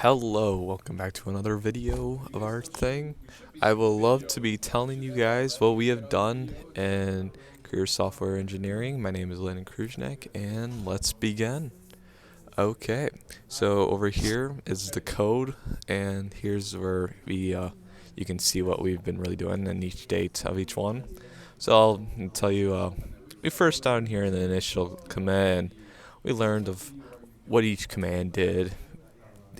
Hello, welcome back to another video of our thing. I will love to be telling you guys what we have done in career software engineering. My name is Landon Kruznek, and let's begin. Okay, so over here is the code, and here's where you can see what we've been really doing and each date of each one. So I'll tell you, we first down here in the initial command, we learned of what each command did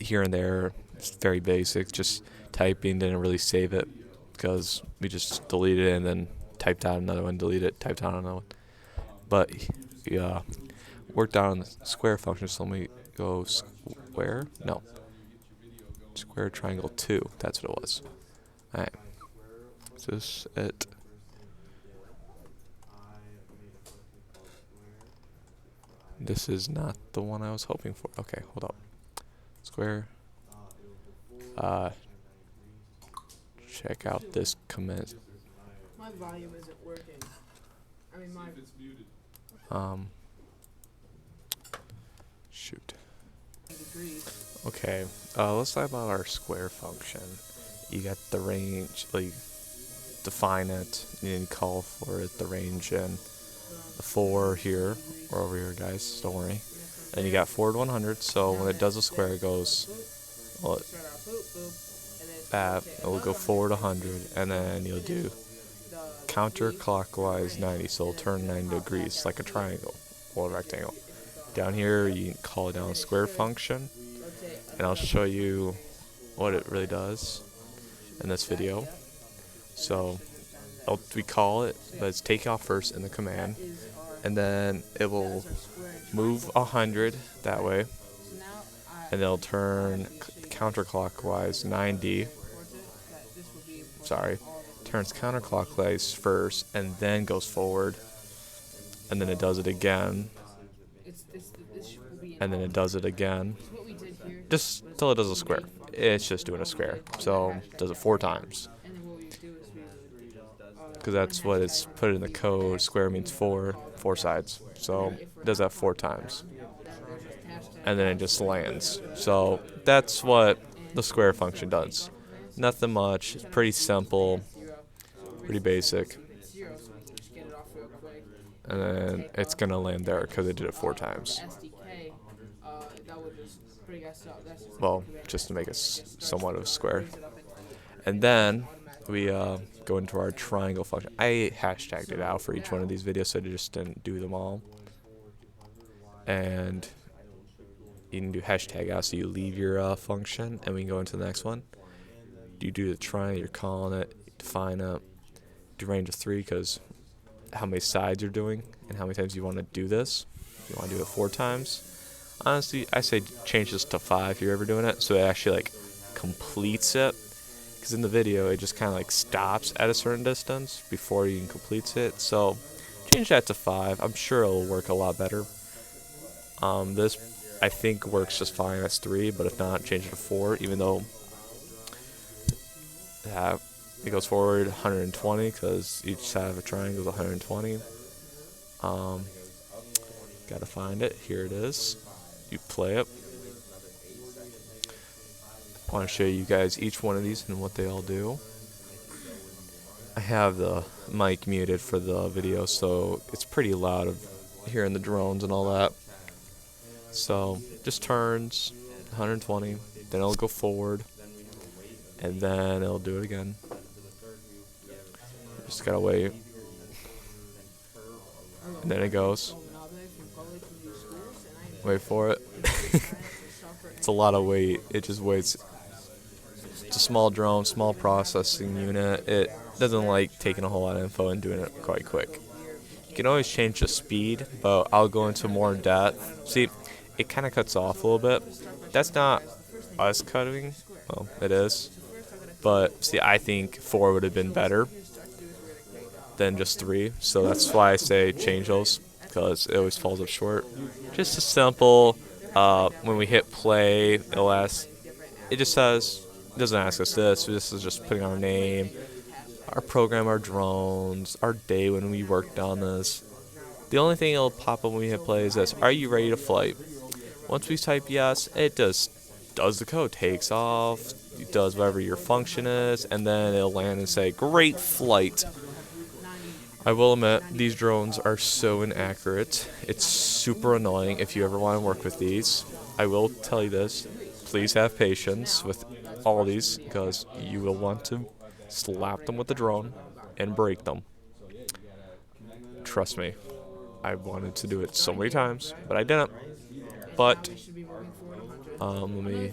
here and there. It's very basic, just typing, didn't really save it because we just deleted it and then typed out another one, deleted it, typed out another one. But yeah, worked out on the square function, so let me go square, no, square triangle 2, that's what it was. Alright, is this it? This is not the one I was hoping for. Okay, hold up. Square. Check out this command. My volume isn't working. I mean, Shoot. degrees. Okay, let's talk about our square function. You got the range, like, define it, and then call for it, the range, and the 4 here, or over here, guys, don't worry. And then you got forward 100, so when it does a square, it goes, well, it will go forward 100, and then you'll do counterclockwise 90, so it'll turn 90 degrees, like a triangle or a rectangle. Down here, you can call it down a square function, and I'll show you what it really does in this video. So we call it, let's take off first in the command, and then it will move 100 that way, and it'll turn counterclockwise 90. Sorry, turns counterclockwise first, and then goes forward, and then it does it again, and then it does it again, just till it does a square. It's just doing a square, so it does it 4 times. Because that's what it's put in the code. Square means 4 sides. So it does that 4 times. And then it just lands. So that's what the square function does. Nothing much. It's pretty simple. Pretty basic. And then it's going to land there because it did it 4 times. Well, just to make it somewhat of a square. And then we go into our triangle function. I hashtagged it out for each one of these videos, so I just didn't do them all. And you can do hashtag out, so you leave your function, and we can go into the next one. You do the triangle, you're calling it, define it, do range of 3, because how many sides you're doing, and how many times you want to do this. You want to do it 4 times. Honestly, I say change this to 5 if you're ever doing it, so it actually like completes it. Because in the video, it just kind of like stops at a certain distance before you can complete it. So change that to 5. I'm sure it'll work a lot better. This I think works just fine as 3, but if not, change it to 4. Even though it goes forward 120 because each side of a triangle is 120. Gotta find it. Here it is. You play it. I want to show you guys each one of these and what they all do. I have the mic muted for the video, so it's pretty loud of hearing the drones and all that. So just turns 120, then it'll go forward, and then it'll do it again. Just gotta wait, and then it goes. Wait for it. It's a lot of weight. It just waits. It's a small drone, small processing unit. It doesn't like taking a whole lot of info and doing it quite quick. You can always change the speed, but I'll go into more depth. See, it kind of cuts off a little bit. That's not us cutting. Well, it is. But see, I think 4 would have been better than just 3. So that's why I say change those, because it always falls up short. Just a simple, when we hit play, it just says, it doesn't ask us this. This is just putting our name, our program, our drones, our day when we worked on this. The only thing it'll pop up when we hit play is this: are you ready to flight? Once we type yes, it does does the code, takes off, does whatever your function is, and then it'll land and say, "Great flight." I will admit, these drones are so inaccurate. It's super annoying if you ever want to work with these. I will tell you this, please have patience with all these because you will want to slap them with the drone and break them. Trust me, I wanted to do it so many times, but I didn't. But let me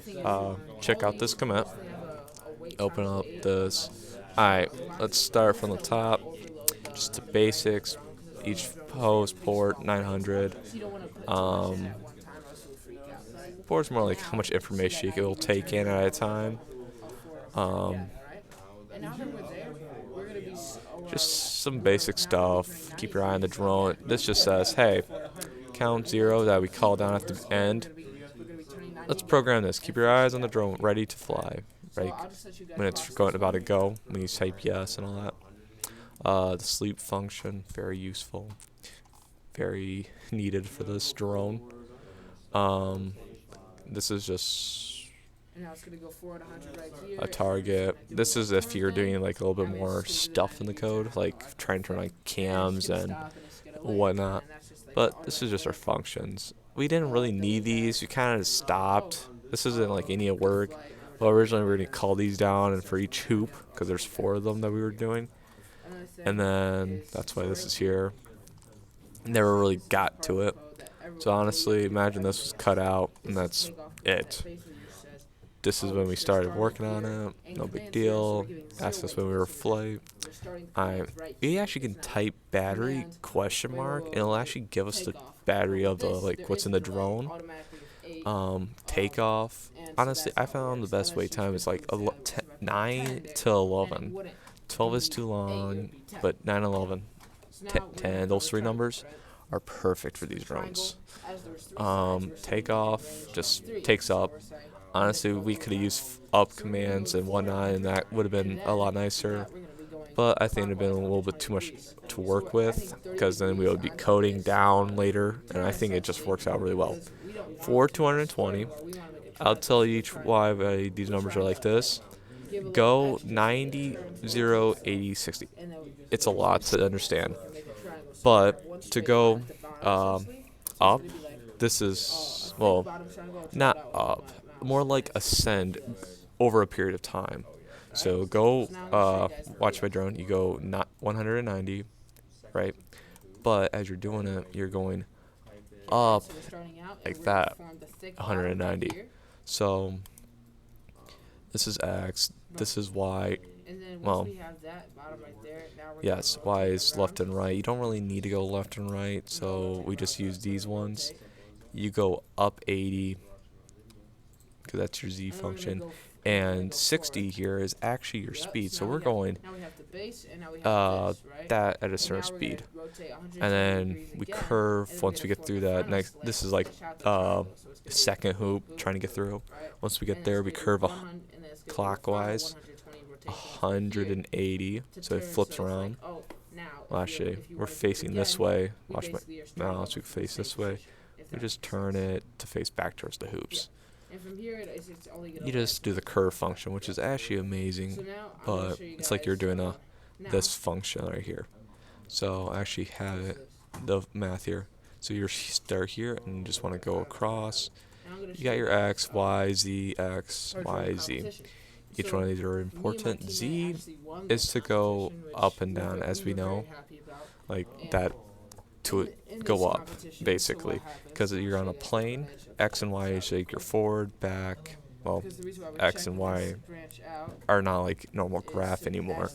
check out this commit. Open up this. Alright, let's start from the top. Just the basics. Each host port 900. Port's more like how much information it will take in at a time. Just some basic stuff. Keep your eye on the drone. This just says, hey, count 0 that we call down at the end. Let's program this. Keep your eyes on the drone, ready to fly. Right when it's going about to go, when you type yes and all that. The sleep function, very useful, very needed for this drone. This is just a target. This is if you're doing like a little bit more stuff in the code, like trying to turn on cams and whatnot. But this is just our functions. We didn't really need these. We kind of stopped. This isn't like any work. Well, originally we were going to call these down and for each hoop, because there's 4 of them that we were doing. And then that's why this is here. Never really got to it. So honestly, imagine this was cut out and that's it. This is when we started working on it. No big deal. That's just when we were flight. We actually can type battery question mark and it'll actually give us the battery of the like what's in the drone. Takeoff. Honestly, I found the best wait time is like 9 to 11. 12 is too long, but 9, 11, 10, those 3 numbers are perfect for these drones. Takeoff just takes up. Honestly, we could have used up commands and whatnot, and that would have been a lot nicer. But I think it would have been a little bit too much to work with, because then we would be coding down later, and I think it just works out really well. For 220, I'll tell you each why these numbers are like this. Go 90, 0, 80, 60. It's a lot to understand. But to go up, this is, well, not up, more like ascend over a period of time. So go watch my drone, you go not 190, right? But as you're doing it, you're going up like that, 190. So this is X, this is Y. Well, yes, Y is left and right. You don't really need to go left and right, so we just use these ones. You go up 80, because that's your Z function. And 60 here is actually your speed. So we're going that at a certain speed. And then we curve once we get through that. Next, this is like second hoop trying to get through. Once we get there, we curve clockwise 180. So it flips around. Well, actually, we're facing this way. Watch my mouse. We face this way. We just turn it to face back towards the hoops. You just do the curve function, which is actually amazing, but it's like you're doing this function right here. So I actually have it, the math here. So you start here and you just want to go across. You got your X, Y, Z, X, Y, Z. Each one of these are important. Z is to go up and down, as we know, like that, to go up, basically, because you're on a plane. X and Y is like your forward, back. Well, X and Y are not like normal graph anymore.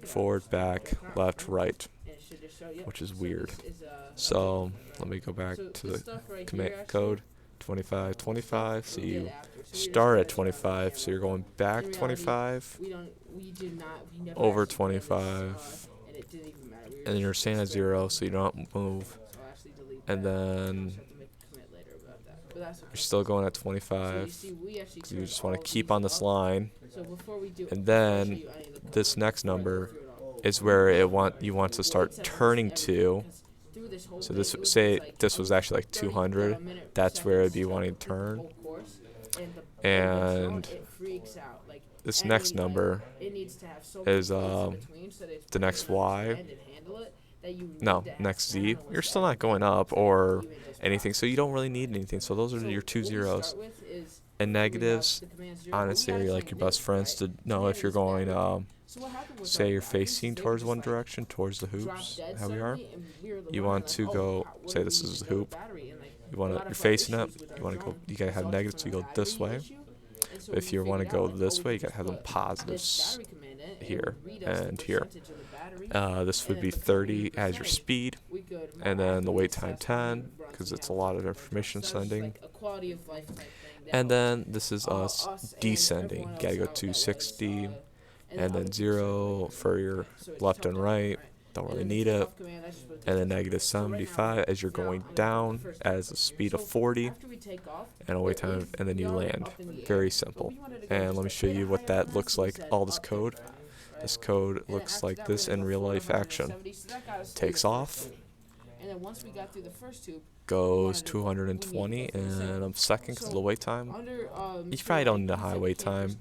Forward, back, left, right, which is weird. So let me go back to the commit code. 25, 25. So you start at 25. So you're going back 25, over 25, and then you're staying at 0, so you don't move. And then you're still going at 25, because you just want to keep on this line. And then this next number is where you want to start turning to. So this, say this was actually like 200, that's where it'd be wanting to turn. and the drone, And it freaks out. Like this next any like number it needs to have so many is plates in between so that it's the ready next to Y. land and handle it. That you need No, to have next Z. You're analysts still not going everywhere up to or even just anything, so process you it. don't really need anything. So those are So your two what we zeros. start with is And we have negatives, the command zero, but we honestly, gotta are train like a your best loop, friends right? to So know we have if you're these going, battery cams. So what happened with our say you're batteries is facing they would towards just one like direction, towards the drop hoops, dead how we are. suddenly, and we were You wondering want like, to oh, go, what say are we this is using a for our hoop. battery? And like You a want to, lot you're of our facing it. issues with our You want to go. drone You gotta have resulted negatives. from So a you go this battery way. issue. And so But if we you want to figured out go like, oh, this we way, could you gotta just have them put this positives battery command in, and it here would read us the and here. percentage of the battery. This And would then be because we knew 30 the as your percentage, speed, we could and then the accurately wait time assess when we 10, run because some it's a lot of challenges with our drone. information So that was just sending. like a quality of life type thing that And helped then this is us us and descending. everyone You gotta else go out to that was 60, and and the then other team started 0 waiting. for your Okay, so it's left tough and down, right. right? Don't And really then the need it. takeoff command, that's just what it And takes then us negative right. So right now, 75 as you're now going I'm gonna do down the first as a takeoff. speed of So 40, after we take off, and a wait time, and then you land. Very simple. And let me show you what that looks like. All this code. This code looks like this in real life action. Takes off, and then once we got through the first tube, goes 220, and I'm second because of the wait time. under You probably don't need a high wait time,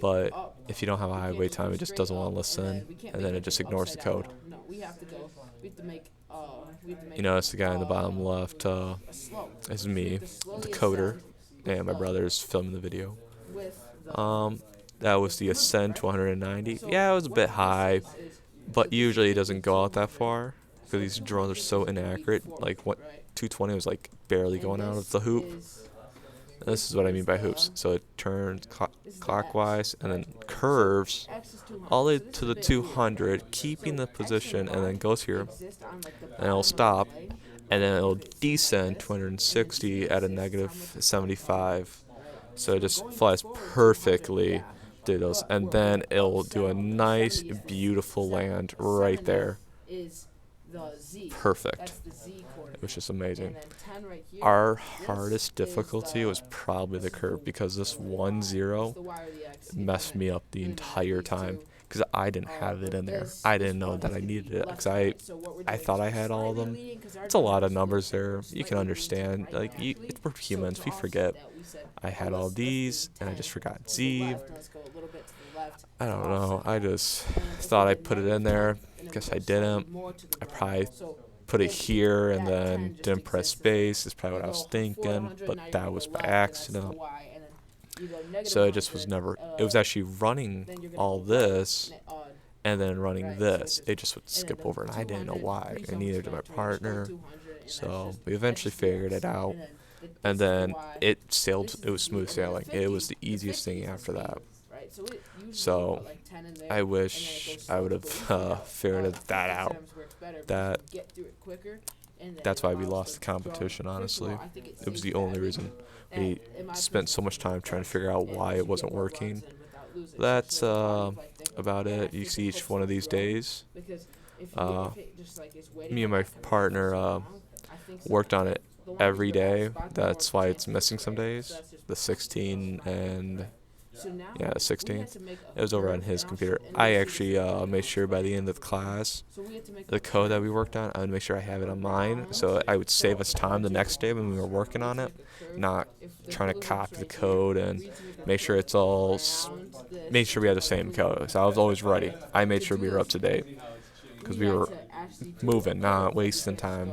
but if you don't have a high wait time, it just doesn't want to listen, and then it just ignores the code. No, we have to go. We have to make. You notice the guy in the bottom left is me, the coder, and my brother's filming the video. That was the ascend to 190. Yeah, it was a bit high, but usually it doesn't go out that far because these drones are so inaccurate. Like what 220 was like barely going out of the hoop. And this is what I mean by hoops. So it turns clockwise and then curves all the way to the 200, keeping the position, and then goes here, and it'll stop, and then it'll descend 260 at a negative 75. So it just flies perfectly through those, and then it'll do a nice, beautiful land right there. Perfect. It was just amazing. Our hardest difficulty was probably the curve, because this 1-0 messed me up the entire time because I didn't have it in there. I didn't know that I needed it because I thought I had all of them. It's a lot of numbers there. You can understand. Like, we're humans. We forget. I had all these, and I just forgot Z. I don't know. I just thought I put it in there. Guess I didn't. I probably put it here and then didn't press space. Is probably what I was thinking, but that was by accident. So it just was never. It was actually running all this and then running this. It just would skip over, and I didn't know why, and neither did my partner. So we eventually figured it out, and then it sailed. It was smooth sailing. It was the easiest thing after that. So I wish I would have figured that out. That's why we lost the competition, honestly. It was the only reason. We spent so much time trying to figure out why it wasn't working. That's about it. You see each one of these days. Me and my partner worked on it every day. That's why it's missing some days. The 16 and... Yeah, the 16th. It was over on his computer. I actually made sure by the end of the class, the code that we worked on, I would make sure I have it on mine, so I would save us time the next day when we were working on it, not trying to copy the code and make sure it's all, make sure we had the same code. So I was always ready. I made sure we were up to date because we were moving, not wasting time.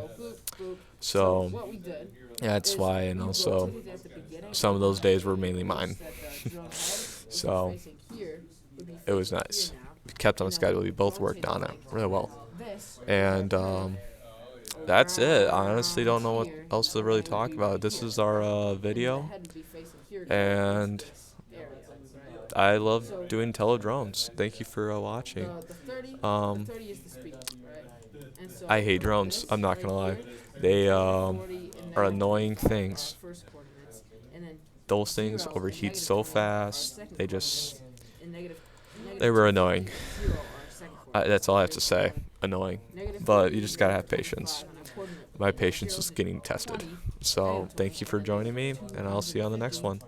So yeah, that's why, and also some of those days were mainly mine. So it was nice. We kept on schedule. We both worked on it really well. And that's it. I honestly don't know what else to really talk about. This is our video. And I love doing Tello drones. Thank you for watching. I hate drones. I'm not going to lie. They are annoying things. Those things overheat so fast. They were annoying. That's all I have to say. Annoying. But you just gotta have patience. My patience was getting tested. So thank you for joining me, and I'll see you on the next one.